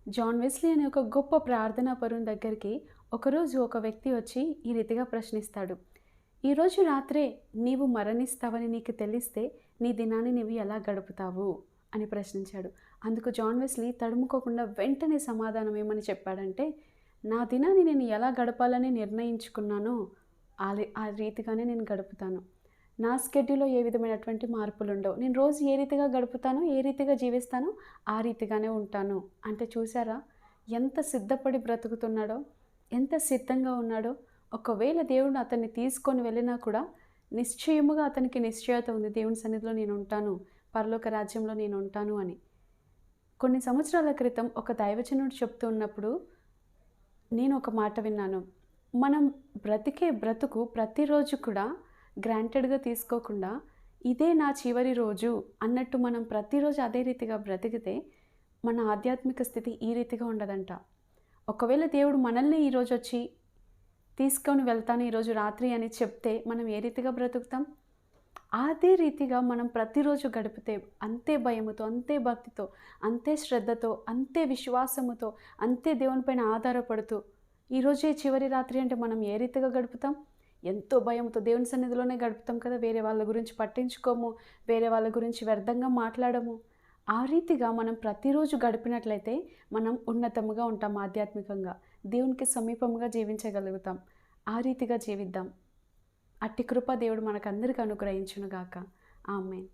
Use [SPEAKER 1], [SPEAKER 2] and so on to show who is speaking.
[SPEAKER 1] John Wesley అనే ఒక గొప్ప ప్రార్థనా పరుని దగ్గరికి ఒకరోజు ఒక వ్యక్తి వచ్చి ఈ రీతిగా ప్రశ్నిస్తాడు. ఈరోజు రాత్రే నీవు మరణిస్తావని నీకు తెలిస్తే నీ దినాన్ని నీవు ఎలా గడుపుతావు అని ప్రశ్నించాడు. అందుకు జాన్ వెస్లీ తడుముకోకుండా వెంటనే సమాధానం ఏమని చెప్పాడంటే, నా దినాన్ని నేను ఎలా గడపాలని నిర్ణయించుకున్నానో ఆ రీతిగానే నేను గడుపుతాను. నా స్కెడ్యూల్లో ఏ విధమైనటువంటి మార్పులుండవు. నేను రోజు ఏ రీతిగా గడుపుతానో, ఏ రీతిగా జీవిస్తానో ఆ రీతిగానే ఉంటాను. అంటే చూసారా? ఎంత సిద్ధపడి బ్రతుకుతున్నాడో, ఎంత సిద్ధంగా ఉన్నాడో. ఒకవేళ దేవుడు అతన్ని తీసుకొని వెళ్ళినా కూడా నిశ్చయముగా అతనికి నిశ్చయత ఉంది. దేవుని సన్నిధిలో నేనుంటాను, పరలోక రాజ్యంలో నేనుంటాను అని. కొన్ని సంవత్సరాల క్రితం ఒక దైవజనుడు చెప్తూ ఉన్నప్పుడు నేను ఒక మాట విన్నాను. మనం బ్రతికే బ్రతుకు ప్రతిరోజు కూడా గ్రాంటెడ్‌గా తీసుకోకుండా ఇదే నా చివరి రోజు అన్నట్టు మనం ప్రతిరోజు అదే రీతిగా బ్రతికితే మన ఆధ్యాత్మిక స్థితి ఈ రీతిగా ఉండదంట. ఒకవేళ దేవుడు మనల్ని ఈరోజొచ్చి తీసుకొని వెళ్తాను ఈరోజు రాత్రి అని చెప్తే మనం ఏ రీతిగా బ్రతుకుతాం? అదే రీతిగా మనం ప్రతిరోజు గడిపితే అంతే భయముతో, అంతే భక్తితో, అంతే శ్రద్ధతో, అంతే విశ్వాసముతో, అంతే దేవునిపైన ఆధారపడుతూ ఈరోజే చివరి రాత్రి అంటే మనం ఏ రీతిగా గడుపుతాం? ఎంతో భయంతో దేవుని సన్నిధిలోనే గడుపుతాం కదా. వేరే వాళ్ళ గురించి పట్టించుకోము, వేరే వాళ్ళ గురించి వ్యర్థంగా మాట్లాడము. ఆ రీతిగా మనం ప్రతిరోజు గడిపినట్లయితే మనం ఉన్నతముగా ఉంటాం ఆధ్యాత్మికంగా. దేవునికి సమీపంగా జీవించగలుగుతాం. ఆ రీతిగా జీవిద్దాం. అట్టి కృప దేవుడు మనకందరికి అనుగ్రహించునుగాక. ఆమేన్.